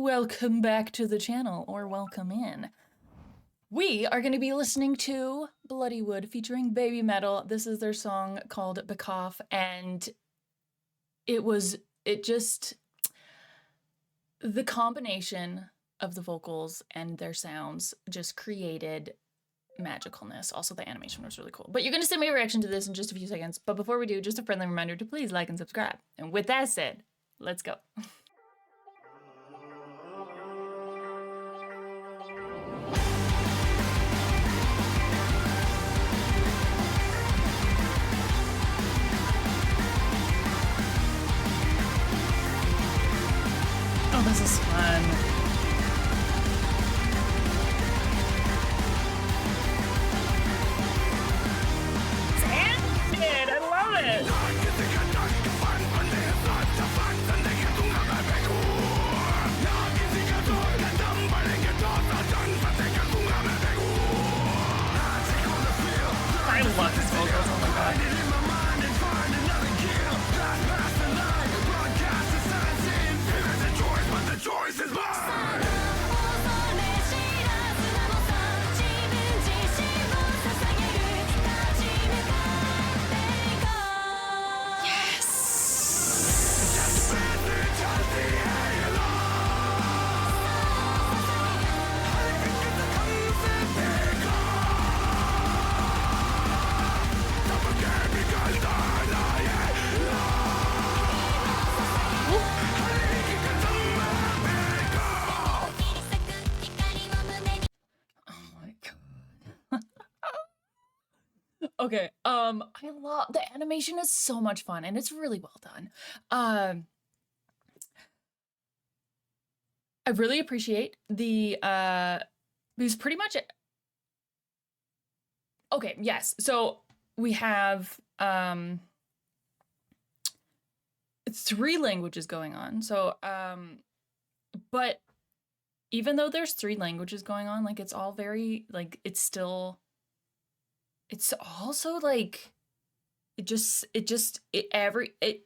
welcome back to the channel, or welcome in. We are going to be listening to Bloodywood featuring babymetal. This is their song called Bekhauf, and the combination of the vocals and their sounds just created magicalness. Also, the animation was really cool. But you're going to see my reaction to this in just a few seconds. But before we do, just a friendly reminder to please like and subscribe. And with that said, let's go. Oh, this is fun. Sanded! I love it! I love his vocals, oh my god. Okay, I love the animation is so much fun and it's really well done. I really appreciate the because pretty much okay, yes. So we have 3 languages going on. So but even though there's 3 languages going on, like it's all very like it's also like it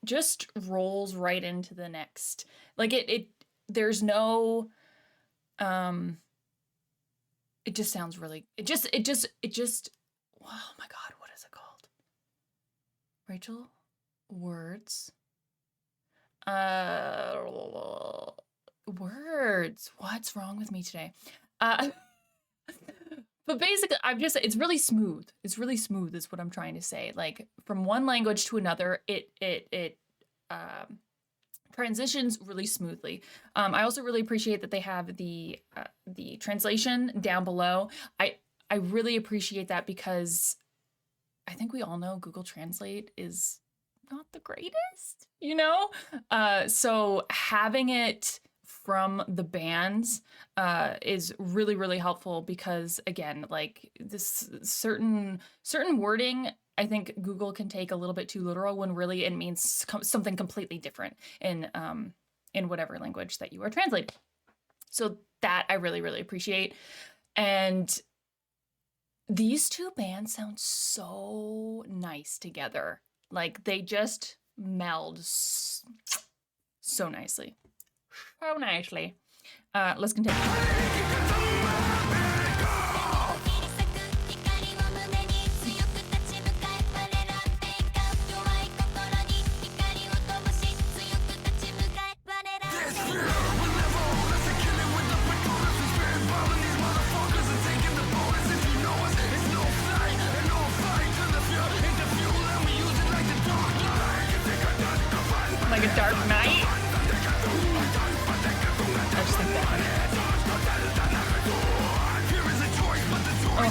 just rolls right into the next. Like there's no it just sounds really oh my god, what is it called? Rachel? Words? Words. What's wrong with me today? But basically, it's really smooth. It's really smooth is what I'm trying to say. Like from one language to another, it transitions really smoothly. I also really appreciate that they have the translation down below. I really appreciate that because I think we all know Google Translate is not the greatest, you know? So having it from the bands is really, really helpful because again, like this certain wording, I think Google can take a little bit too literal when really it means something completely different in whatever language that you are translating. So that I really, really appreciate. And these 2 bands sound so nice together. Like they just meld so nicely. So nicely. Let's continue. Like a dark night. I just think that. Oh.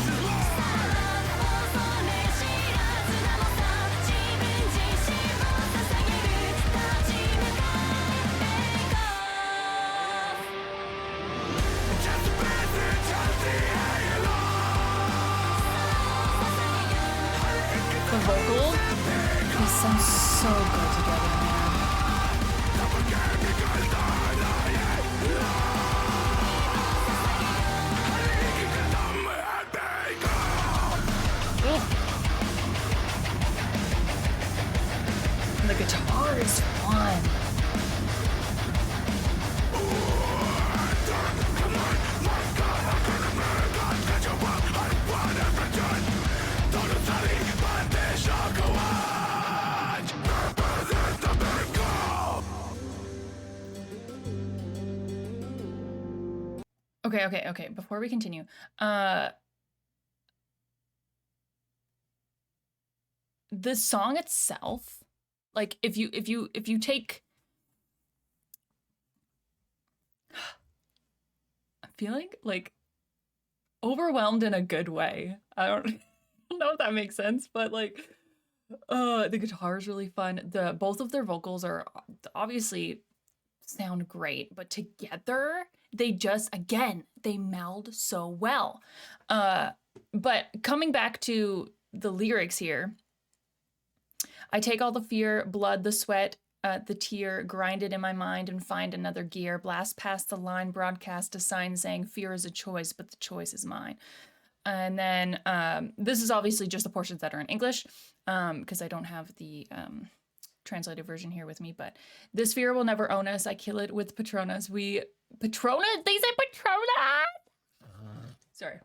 The vocal, they sound so good together, man. And the guitar is fun. Okay. Before we continue, uh, the song itself, like if you take, I'm feeling like overwhelmed in a good way. I don't, I don't know if that makes sense, but like, the guitar is really fun. Both of their vocals are obviously sound great, but together they just, again, they meld so well. Uh, but coming back to the lyrics here, I take all the fear, blood, the sweat, the tear, grind it in my mind and find another gear, blast past the line, broadcast a sign saying fear is a choice, but the choice is mine. And then this is obviously just the portions that are in English, because I don't have the translated version here with me, but this fear will never own us. I kill it with Patronas. Patrona? They say Patrona! Sorry.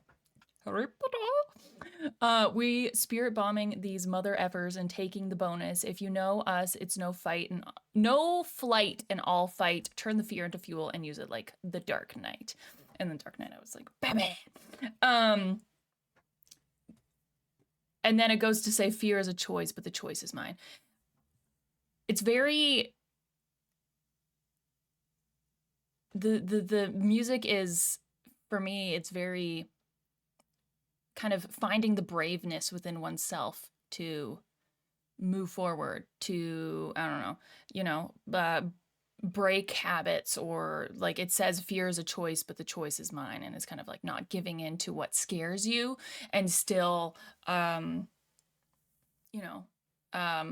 We spirit bombing these mother effers and taking the bonus. If you know us, it's no flight and all fight. Turn the fear into fuel and use it like the Dark Knight. And then Dark Knight, I was like, Batman. And then it goes to say fear is a choice, but the choice is mine. It's very, the music is, for me, it's very kind of finding the braveness within oneself to move forward, to, I don't know, break habits, or like it says fear is a choice, but the choice is mine. And it's kind of like not giving in to what scares you and still,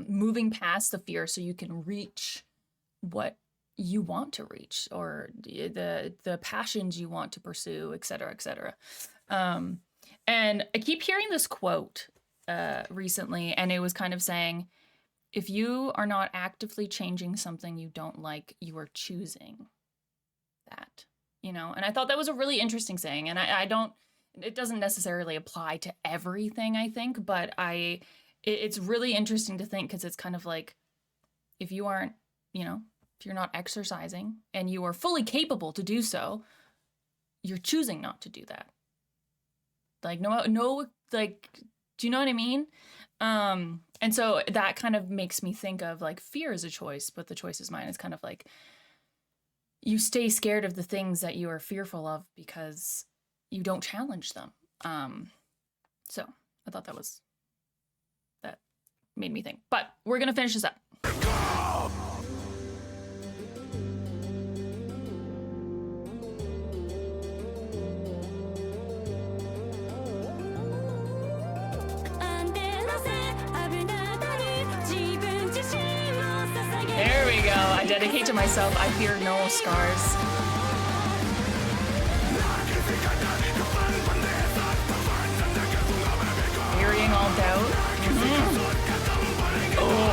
moving past the fear so you can reach what you want to reach, or the passions you want to pursue, et cetera, et cetera. And I keep hearing this quote recently, and it was kind of saying, if you are not actively changing something you don't like, you are choosing that, And I thought that was a really interesting saying, and I don't, it doesn't necessarily apply to everything, I think, but it's really interesting to think, because it's kind of like, if you aren't, if you're not exercising and you are fully capable to do so, you're choosing not to do that. Like, no, like, do you know what I mean? And so that kind of makes me think of like fear is a choice, but the choice is mine. It's kind of like you stay scared of the things that you are fearful of because you don't challenge them. So I thought that made me think. But we're gonna finish this up. There we go. I dedicate to myself. I fear no scars. Burying all doubt. Oh.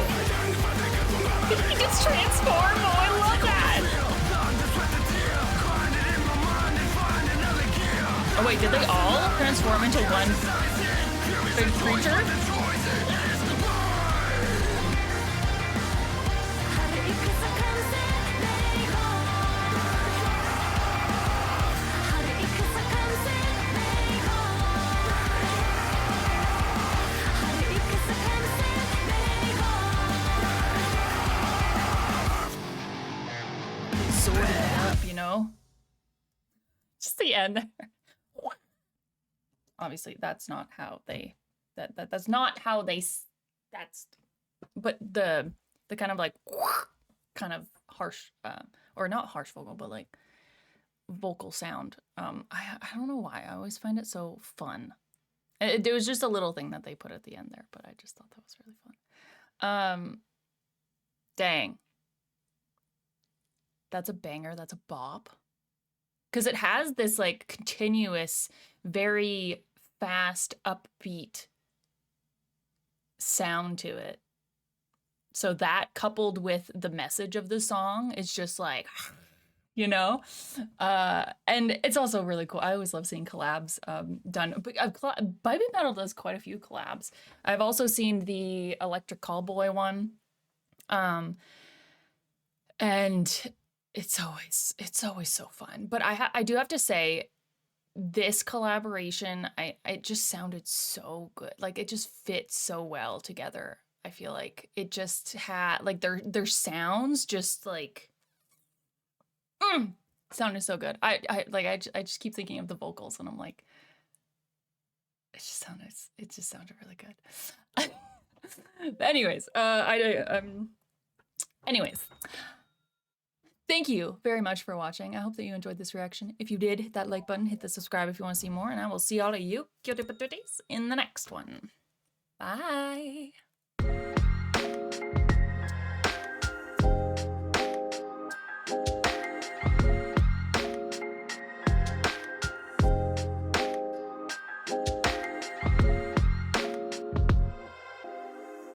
He gets transformed. Oh, I love that. Oh wait, did they all transform into one big creature? Just the end. Obviously, that's not how they. That's not how they. That's. But the kind of like kind of harsh, or not harsh vocal, but like vocal sound. I don't know why. I always find it so fun. It was just a little thing that they put at the end there, but I just thought that was really fun. Dang. That's a banger. That's a bop. Because it has this like continuous, very fast, upbeat sound to it. So that coupled with the message of the song is just like, and it's also really cool. I always love seeing collabs done. But babymetal does quite a few collabs. I've also seen the Electric Callboy one. And it's always so fun. But I do have to say, this collaboration, it just sounded so good. Like it just fits so well together. I feel like it just had like their sounds just like sounded so good. I just keep thinking of the vocals and I'm like, it just sounded really good. But anyways, anyways, thank you very much for watching. I hope that you enjoyed this reaction. If you did, hit that like button, hit the subscribe if you want to see more, and I will see all of you cutie patooties in the next one. Bye.